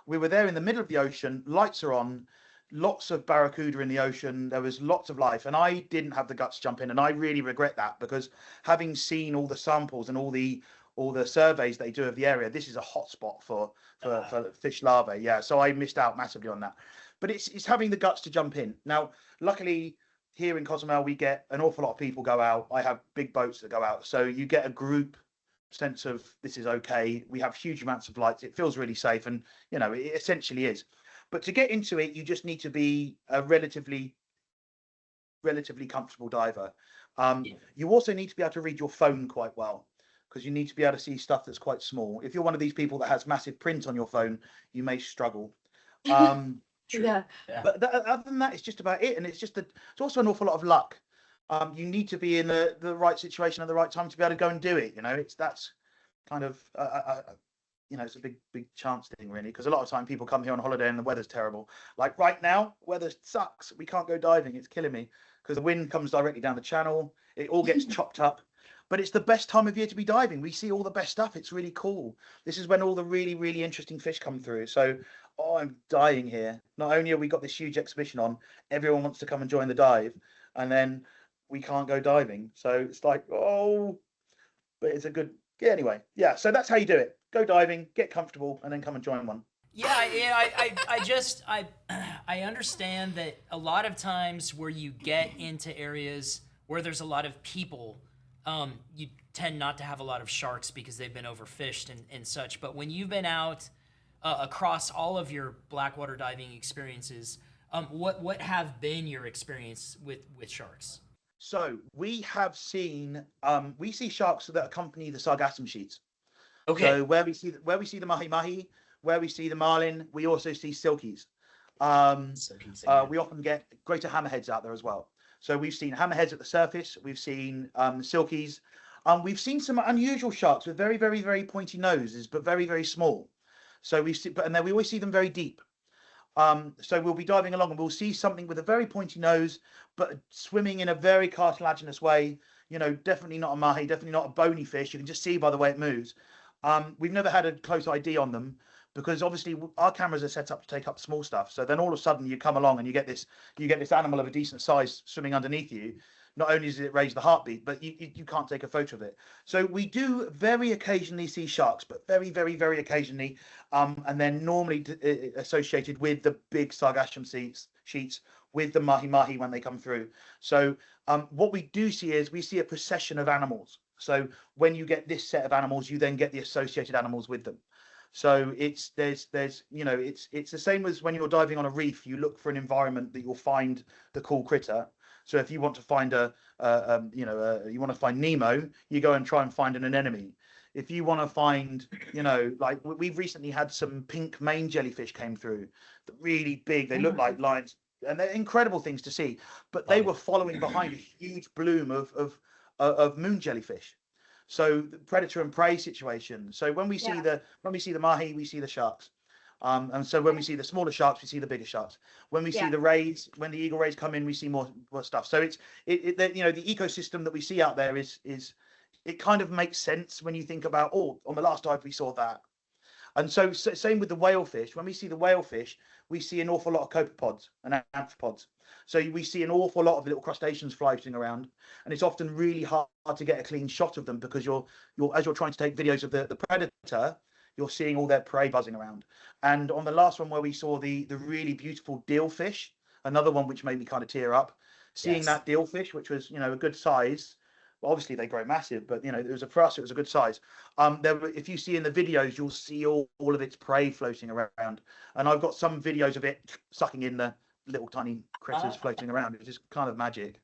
We were there in the middle of the ocean, lights are on, lots of barracuda in the ocean, there was lots of life, and I didn't have the guts to jump in. And I really regret that, because having seen all the samples and all the surveys they do of the area, this is a hot spot for fish larvae. Yeah, so I missed out massively on that. But it's having the guts to jump in. Now, luckily, here in Cozumel, we get an awful lot of people go out. I have big boats that go out. So you get a group sense of, this is okay. We have huge amounts of lights. It feels really safe. And, it essentially is. But to get into it, you just need to be a relatively comfortable diver. You also need to be able to read your phone quite well, because you need to be able to see stuff that's quite small. If you're one of these people that has massive print on your phone, you may struggle. Yeah. But other than that, it's just about it. And it's also an awful lot of luck. You need to be in the right situation at the right time to be able to go and do it. That's kind of it's a big chance thing really, because a lot of time people come here on holiday and the weather's terrible. Like right now, weather sucks. We can't go diving. It's killing me because the wind comes directly down the channel. It all gets chopped up. But it's the best time of year to be diving. We see all the best stuff. It's really cool. This is when all the really, really interesting fish come through. So, I'm dying here. Not only have we got this huge exhibition on, everyone wants to come and join the dive, and then we can't go diving. So it's like, oh, but it's a good, yeah, anyway. Yeah, so that's how you do it. Go diving, get comfortable, and then come and join one. Yeah, I understand that a lot of times where you get into areas where there's a lot of people, you tend not to have a lot of sharks because they've been overfished and such. But when you've been out across all of your Blackwater diving experiences, what have been your experience with sharks? So we have seen, we see sharks that accompany the sargassum sheets. Okay. So where we see the mahi-mahi, where we see the marlin, we also see silkies. We often get greater hammerheads out there as well. So we've seen hammerheads at the surface. We've seen silkies. We've seen some unusual sharks with very, very, very pointy noses, but very, very small. So and then we always see them very deep. So we'll be diving along and we'll see something with a very pointy nose, but swimming in a very cartilaginous way. Definitely not a mahi, definitely not a bony fish. You can just see by the way it moves. We've never had a close ID on them because obviously our cameras are set up to take up small stuff. So then all of a sudden you come along and you get this animal of a decent size swimming underneath you. Not only does it raise the heartbeat, but you can't take a photo of it. So we do very occasionally see sharks, but very, very, very occasionally. And they're normally associated with the big sargassum sheets with the mahi-mahi when they come through. So what we do see is we see a procession of animals. So when you get this set of animals, you then get the associated animals with them. So it's the same as when you're diving on a reef. You look for an environment that you'll find the cool critter. So if you want to find you want to find Nemo, you go and try and find an anemone. If you want to find, like we've recently had some pink Maine jellyfish came through, really big. They look like lions, and they're incredible things to see. But they were following behind a huge bloom of moon jellyfish. So the predator and prey situation. So when we see the mahi, we see the sharks. And so when we see the smaller sharks, we see the bigger sharks. When we see the rays, when the eagle rays come in, we see more stuff. So the ecosystem that we see out there is it kind of makes sense when you think about, on the last dive we saw that. And so same with the whalefish. When we see the whalefish, we see an awful lot of copepods and amphipods. So we see an awful lot of little crustaceans floating around, and it's often really hard to get a clean shot of them because as you're trying to take videos of the predator, you're seeing all their prey buzzing around. And on the last one where we saw the really beautiful dealfish, another one which made me kind of tear up, seeing that dealfish, which was a good size. Well, obviously they grow massive, but for us it was a good size. If you see in the videos, you'll see all of its prey floating around, and I've got some videos of it sucking in the little tiny critters floating around. It's just kind of magic.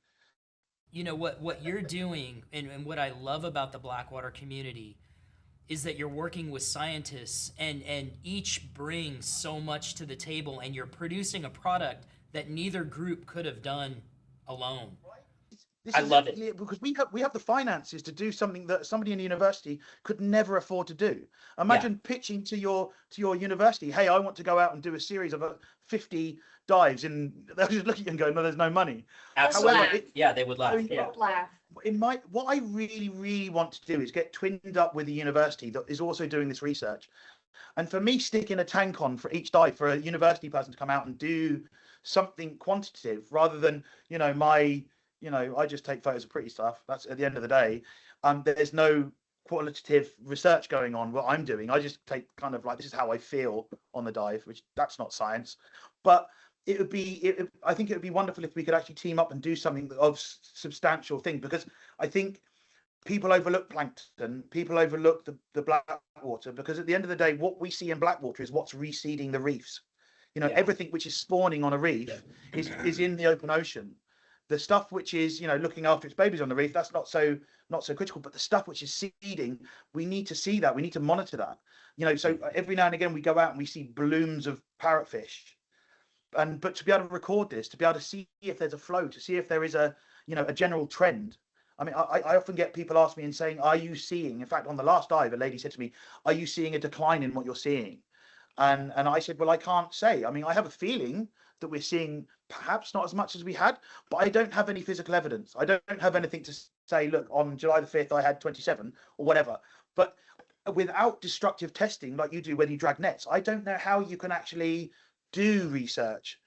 What you're doing, and what I love about the Blackwater community is that you're working with scientists and each brings so much to the table, and you're producing a product that neither group could have done alone. I love it because we have the finances to do something that somebody in the university could never afford to do. Imagine pitching to your university, hey, I want to go out and do a series of 50 dives, and they'll just look at you and go, no, there's no money. Absolutely. However, they would laugh. What I really, really want to do is get twinned up with a university that is also doing this research. And for me, sticking a tank on for each dive for a university person to come out and do something quantitative rather than, I just take photos of pretty stuff. That's at the end of the day. There's no qualitative research going on. What I'm doing, I just take kind of like, this is how I feel on the dive, which that's not science. But I think it would be wonderful if we could actually team up and do something of substantial thing, because I think people overlook plankton, people overlook the Blackwater, because at the end of the day, what we see in Blackwater is what's reseeding the reefs. Everything which is spawning on a reef is in the open ocean. The stuff which is, looking after its babies on the reef, that's not so critical. But the stuff which is seeding, we need to see that. We need to monitor that. So every now and again we go out and we see blooms of parrotfish. But to be able to record this, to be able to see if there's a flow, to see if there is a a general trend. I mean, I often get people ask me and saying, are you seeing, in fact, on the last dive, a lady said to me, are you seeing a decline in what you're seeing? And I said, well, I can't say. I mean, I have a feeling that we're seeing perhaps not as much as we had, but I don't have any physical evidence. I don't have anything to say, look, on July the 5th, I had 27 or whatever. But without destructive testing like you do when you drag nets, I don't know how you can actually do research.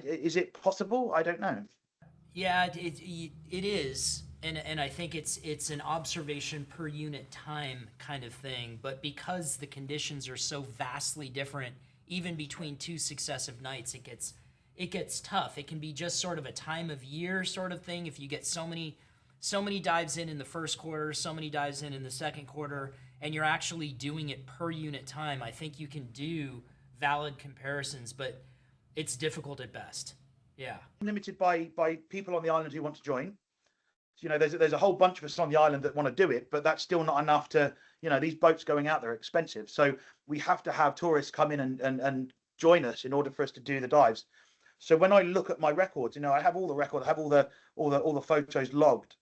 Is it possible? I don't know. Yeah, it is, and I think it's an observation per unit time kind of thing. But because the conditions are so vastly different, even between two successive nights, it gets tough. It can be just sort of a time of year sort of thing. If you get so many dives in the first quarter, so many dives in the second quarter, and you're actually doing it per unit time, I think you can do valid comparisons, but it's difficult at best. Yeah. Limited by people on the island who want to join. There's a whole bunch of us on the island that want to do it, but that's still not enough to, these boats going out there are expensive. So we have to have tourists come in and join us in order for us to do the dives. So when I look at my records, I have all the records, I have all the photos logged.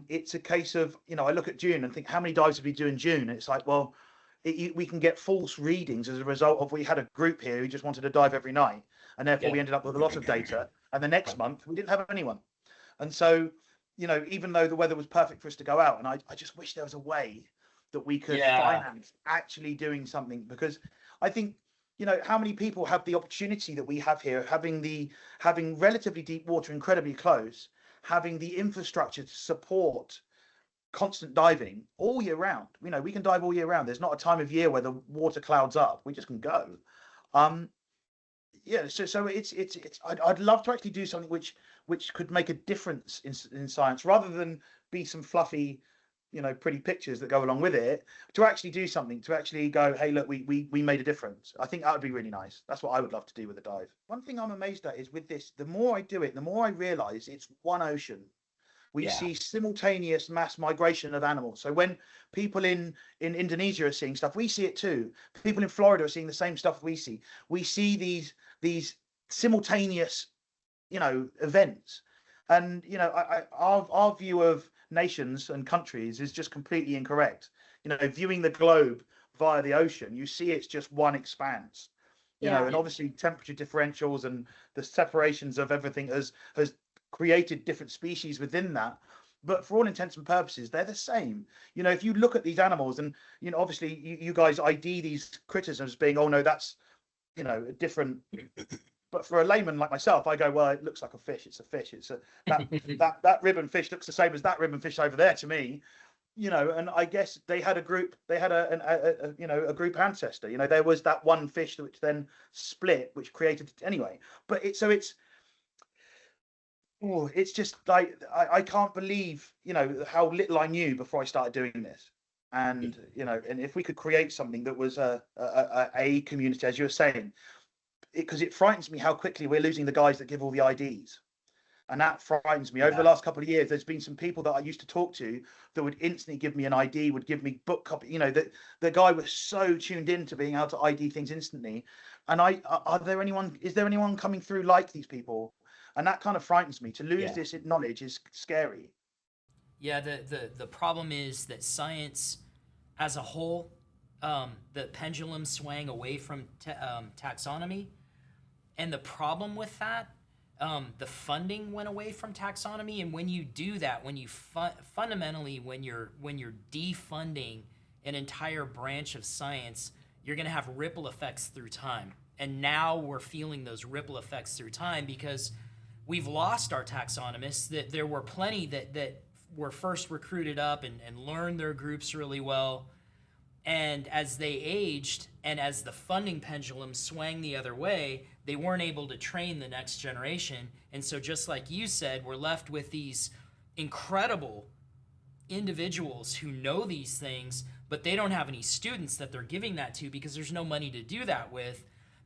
It's a case of, I look at June and think, how many dives did we do in June? And it's like, well, we can get false readings as a result of, we had a group here who just wanted to dive every night, and therefore we ended up with a lot of data. And the next month we didn't have anyone. And so, even though the weather was perfect for us to go out, and I just wish there was a way that we could finance actually doing something, because I think, how many people have the opportunity that we have here, having relatively deep water, incredibly close, having the infrastructure to support constant diving all year round. We can dive all year round. There's not a time of year where the water clouds up. We just can go. So I'd love to actually do something which could make a difference in science, rather than be some fluffy, pretty pictures that go along with it. To actually do something, to actually go, hey, look, we made a difference. I think that would be really nice. That's what I would love to do with a dive. One thing I'm amazed at is, with this, the more I do it, the more I realize it's one ocean. We see simultaneous mass migration of animals. So when people in Indonesia are seeing stuff, we see it too. People in Florida are seeing the same stuff we see. We see these simultaneous, events. And, our view of nations and countries is just completely incorrect. Viewing the globe via the ocean, you see it's just one expanse. And obviously temperature differentials and the separations of everything has created different species within that, but for all intents and purposes they're the same. If you look at these animals, and obviously you guys ID these critters as being, oh no, that's a different, but for a layman like myself, I go, well, it looks like a fish, it's a fish, it's that ribbon fish looks the same as that ribbon fish over there to me. And I guess they had a group group ancestor. There was that one fish which then split, which created anyway. But it's just like, I can't believe how little I knew before I started doing this. And and if we could create something that was a community, as you were saying, because it frightens me how quickly we're losing the guys that give all the IDs. And that frightens me. Over the last couple of years, there's been some people that I used to talk to that would instantly give me an ID, would give me book copy. That the guy was so tuned in to being able to ID things instantly. And is there anyone coming through like these people? And that kind of frightens me. To lose this knowledge is scary. Yeah, the problem is that science as a whole, the pendulum swang away from taxonomy. And the problem with that, the funding went away from taxonomy. And when you do that, when you fundamentally, when you're defunding an entire branch of science, you're going to have ripple effects through time. And now we're feeling those ripple effects through time, because we've lost our taxonomists. That there were plenty that were first recruited up and learned their groups really well. And as they aged, and as the funding pendulum swang the other way, they weren't able to train the next generation. And so, just like you said, we're left with these incredible individuals who know these things, but they don't have any students that they're giving that to, because there's no money to do that with.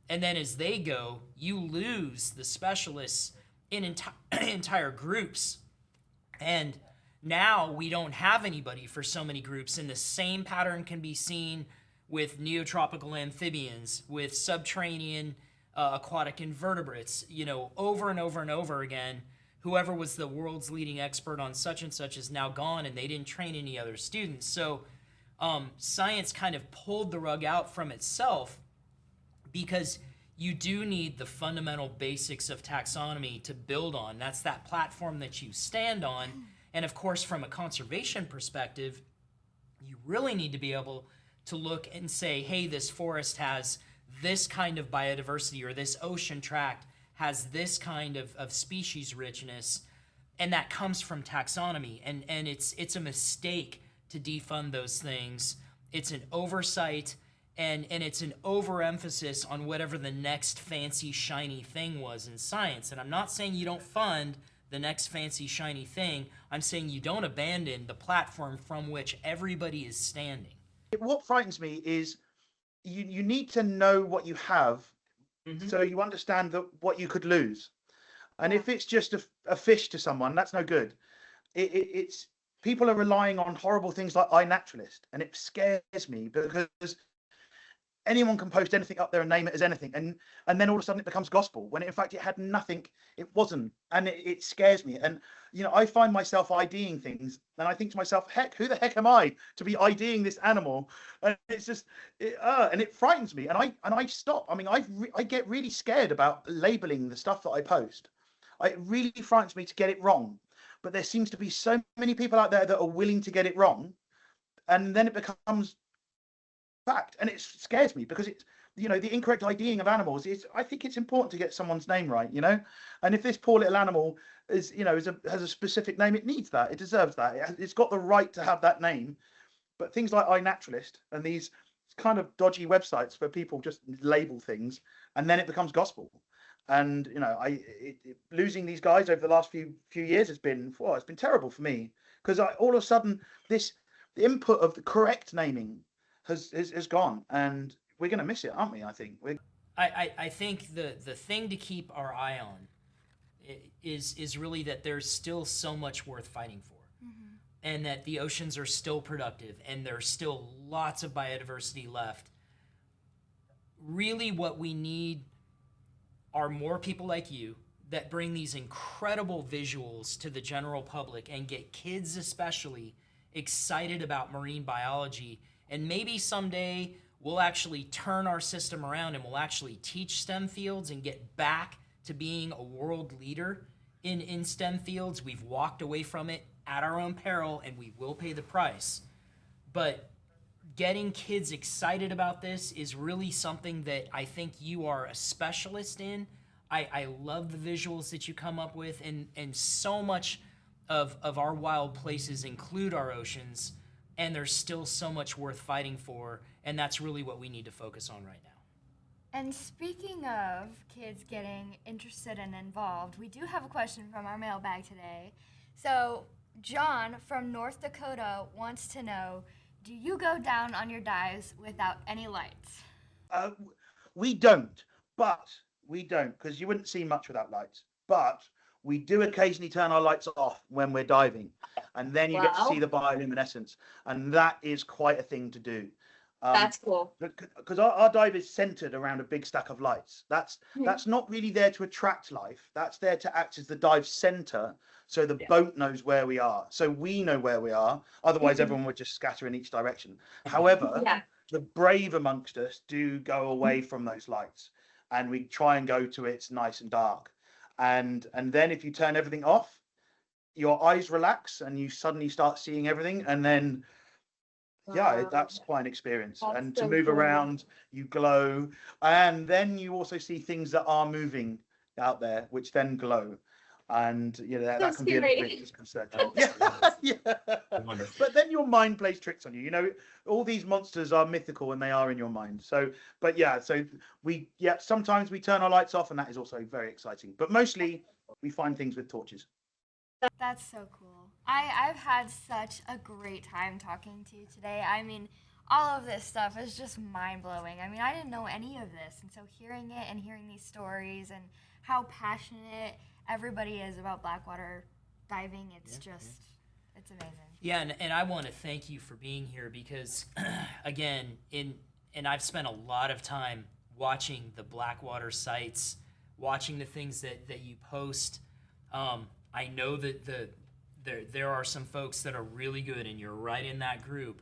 And then as they go, you lose the specialists in entire groups. And now we don't have anybody for so many groups, and the same pattern can be seen with neotropical amphibians, with subterranean aquatic invertebrates, over and over and over again, whoever was the world's leading expert on such and such is now gone, and they didn't train any other students. So science kind of pulled the rug out from itself, because you do need the fundamental basics of taxonomy to build on. That's that platform that you stand on. And of course, from a conservation perspective, you really need to be able to look and say, hey, this forest has this kind of biodiversity, or this ocean tract has this kind of species richness, and that comes from taxonomy. And it's a mistake to defund those things. It's an oversight, and it's an overemphasis on whatever the next fancy shiny thing was in science. And I'm not saying you don't fund the next fancy shiny thing. I'm saying you don't abandon the platform from which everybody is standing. What frightens me is you need to know what you have, so you understand what you could lose. And if it's just a fish to someone, that's no good. It's people are relying on horrible things like iNaturalist, and it scares me, because anyone can post anything up there and name it as anything, and then all of a sudden it becomes gospel, when in fact it had nothing. It wasn't. And it scares me. And I find myself IDing things, and I think to myself, heck, who the heck am I to be IDing this animal? And it's just and it frightens me, and I stop. I mean, I get really scared about labeling the stuff that I post. It really frightens me to get it wrong, but there seems to be so many people out there that are willing to get it wrong, and then it becomes fact. And it scares me, because it's the incorrect IDing of animals is, I think it's important to get someone's name right, and if this poor little animal is has a specific name, it needs that, it deserves that, it's got the right to have that name. But things like iNaturalist and these kind of dodgy websites where people just label things, and then it becomes gospel. And losing these guys over the last few years has been it's been terrible for me, because all of a sudden the input of the correct naming has gone, and we're going to miss it, aren't we? I think I think the thing to keep our eye on is really that there's still so much worth fighting for, and that the oceans are still productive, and there's still lots of biodiversity left. Really, what we need are more people like you that bring these incredible visuals to the general public and get kids especially excited about marine biology. And maybe someday we'll actually turn our system around, and we'll actually teach STEM fields and get back to being a world leader in STEM fields. We've walked away from it at our own peril, and we will pay the price. But getting kids excited about this is really something that I think you are a specialist in. I love the visuals that you come up with, and so much of our wild places include our oceans, and there's still so much worth fighting for, and that's really what we need to focus on right now. And speaking of kids getting interested and involved, we do have a question from our mailbag today. So John from North Dakota wants to know, do you go down on your dives without any lights? We don't, because you wouldn't see much without lights. But we do occasionally turn our lights off when we're diving, and then you get to see the bioluminescence, and that is quite a thing to do. That's cool. Because our dive is centered around a big stack of lights. That's not really there to attract life. That's there to act as the dive center, so the boat knows where we are, so we know where we are. Otherwise, everyone would just scatter in each direction. However, the brave amongst us do go away from those lights, and we try and go to it's nice and dark. And then if you turn everything off, your eyes relax, and you suddenly start seeing everything, and then that's quite an experience. And to move around, you glow, and then you also see things that are moving out there, which then glow. And that can be a bit disconcerting. But then your mind plays tricks on you. All these monsters are mythical, and they are in your mind. So sometimes we turn our lights off, and that is also very exciting. But mostly we find things with torches. That's so cool. I've had such a great time talking to you today. I mean, all of this stuff is just mind-blowing. I mean, I didn't know any of this, and so hearing it and hearing these stories and how passionate everybody is about Blackwater diving, it's it's amazing. Yeah, and I want to thank you for being here, because again, and I've spent a lot of time watching the Blackwater sites, watching the things that you post. I know that there are some folks that are really good, and you're right in that group.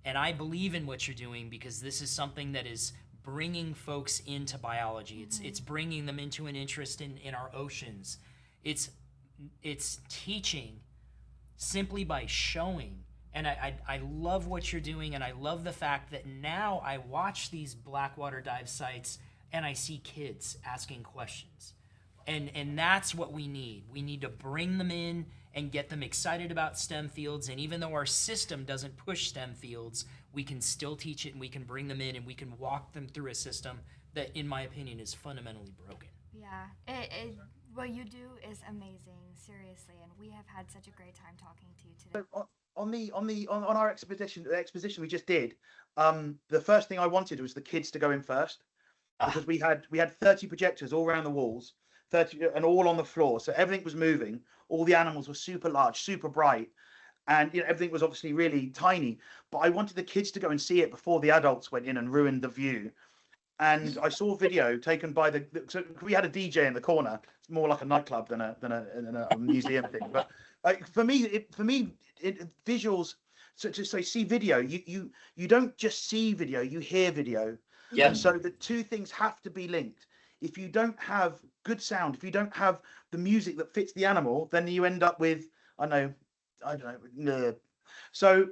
And I believe in what you're doing because this is something that is bringing folks into biology. It's bringing them into an interest in our oceans. It's teaching simply by showing. And I love what you're doing, and I love the fact that now I watch these Blackwater dive sites and I see kids asking questions. And that's what we need. We need to bring them in and get them excited about STEM fields. And even though our system doesn't push STEM fields, we can still teach it, and we can bring them in, and we can walk them through a system that, in my opinion, is fundamentally broken. Yeah, what you do is amazing, seriously, and we have had such a great time talking to you today. So on our exposition we just did, the first thing I wanted was the kids to go in first, because we had 30 projectors all around the walls, 30 and all on the floor, so everything was moving. All the animals were super large, super bright, and everything was obviously really tiny. But I wanted the kids to go and see it before the adults went in and ruined the view. And I saw a video taken by so we had a DJ in the corner. It's more like a nightclub than a museum thing. But for me, visuals. So see video, you don't just see video, you hear video. Yeah. And so the two things have to be linked. If you don't have good sound, if you don't have the music that fits the animal, then you end up with I don't know. So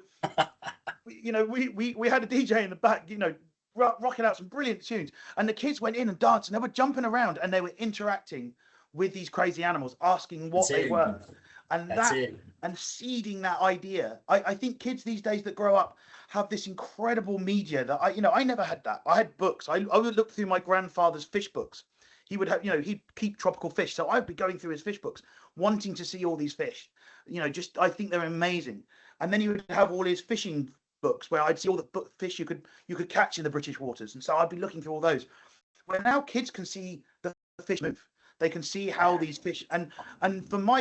we had a DJ in the back, rocking out some brilliant tunes, and the kids went in and danced, and they were jumping around, and they were interacting with these crazy animals, asking what they were, and and seeding that idea. I think kids these days that grow up have this incredible media that I never had that. I had books. I would look through my grandfather's fish books. He would have, he'd keep tropical fish, so I'd be going through his fish books, wanting to see all these fish. I think they're amazing. And then he would have all his fishing books where I'd see all the fish you could catch in the British waters, and so I'd be looking through all those. Where now kids can see the fish move, they can see how these fish and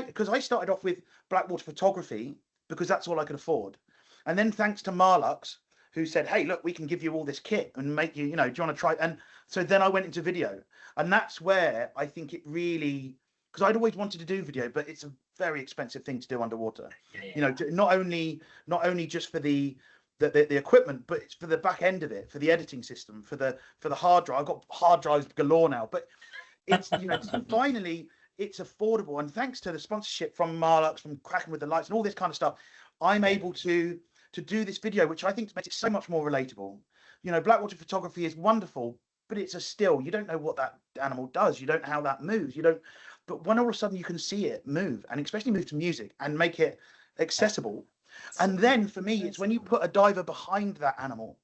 because I started off with Blackwater photography because that's all I could afford, and then thanks to Marlux, who said, hey, look, we can give you all this kit and make you, do you want to try? And so then I went into video, and that's where I think it really, because I'd always wanted to do video, but it's a very expensive thing to do underwater. Not only just for the equipment, but it's for the back end of it, for the editing system, for the hard drive. I've got hard drives galore now, but it's finally it's affordable, and thanks to the sponsorship from Marlux, from Cracking with the Lights, and all this kind of stuff, I'm able to do this video, which I think makes it so much more relatable. Blackwater photography is wonderful, but it's a still. You don't know what that animal does. You don't know how that moves. But when all of a sudden you can see it move, and especially move to music and make it accessible. And then for me, it's when you put a diver behind that animal.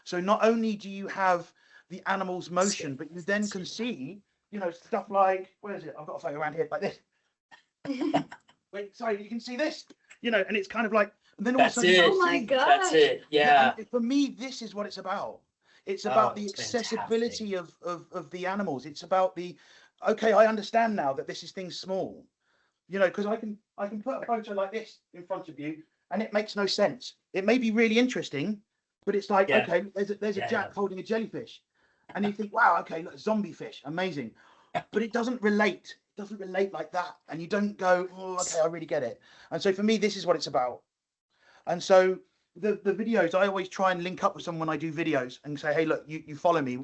So not only do you have the animal's motion, but you then can see, stuff like, where is it? I've got a photo around here like this. Wait, sorry, you can see this, and it's kind of like, and then all of a sudden, oh my God, that's it. Yeah. For me, this is what it's about. It's about the accessibility of the animals. It's about okay, I understand now that this is things small, because I can put a photo like this in front of you, and it makes no sense. It may be really interesting, but it's like, okay, there's a jack holding a jellyfish, and you think, wow, okay, look, zombie fish, amazing, but it doesn't relate. It doesn't relate like that, and you don't go, oh, okay, I really get it. And so for me, this is what it's about. And so the videos, I always try and link up with someone when I do videos and say, hey, look, you follow me,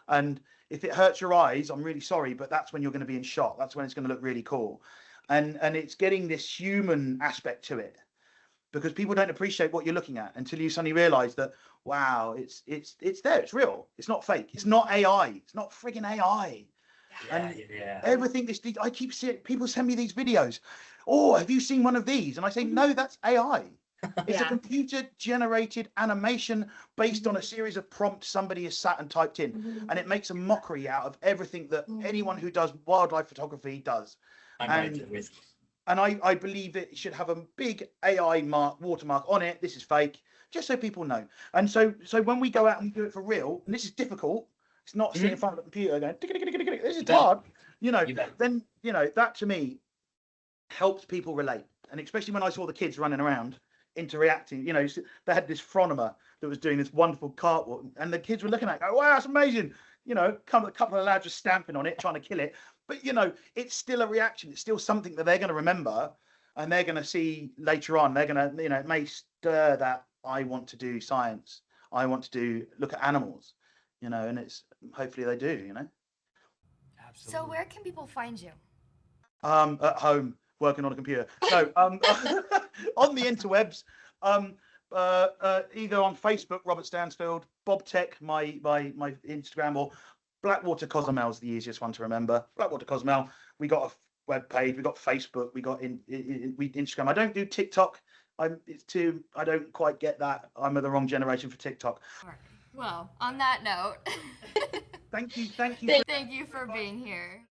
and if it hurts your eyes, I'm really sorry, but that's when you're going to be in shot. That's when it's going to look really cool. And it's getting this human aspect to it, because people don't appreciate what you're looking at until you suddenly realize that, wow, it's there, it's real, it's not fake, it's not AI, it's not friggin' AI. Everything I keep seeing people send me these videos. Oh, have you seen one of these? And I say, no, that's AI. It's a computer generated animation based on a series of prompts somebody has sat and typed in, and it makes a mockery out of everything that anyone who does wildlife photography does. And I believe it should have a big AI watermark on it. This is fake, just so people know. And so when we go out and do it for real, and this is difficult, it's not sitting in front of the computer going, this is hard, then, that to me helps people relate. And especially when I saw the kids running around interacting, they had this phronomer that was doing this wonderful cartwheel, and the kids were looking at it, oh, wow, that's amazing. you know, a couple of lads just stamping on it, trying to kill it. But, you know, it's still a reaction. It's still something that they're going to remember and they're going to see later on. They're going to, you know, it may stir that I want to do science. I want to look at animals, you know, and it's hopefully they do, you know. Absolutely. So where can people find you? At home, working on a computer. No, on the interwebs, either on Facebook, Robert Stansfield, Bob Tech, my Instagram, or Blackwater Cozumel is the easiest one to remember. Blackwater Cozumel. We got a web page. We got Facebook. We got Instagram. I don't do TikTok. I don't quite get that. I'm of the wrong generation for TikTok. All right. Well, on that note, Thank you. thank you for being here.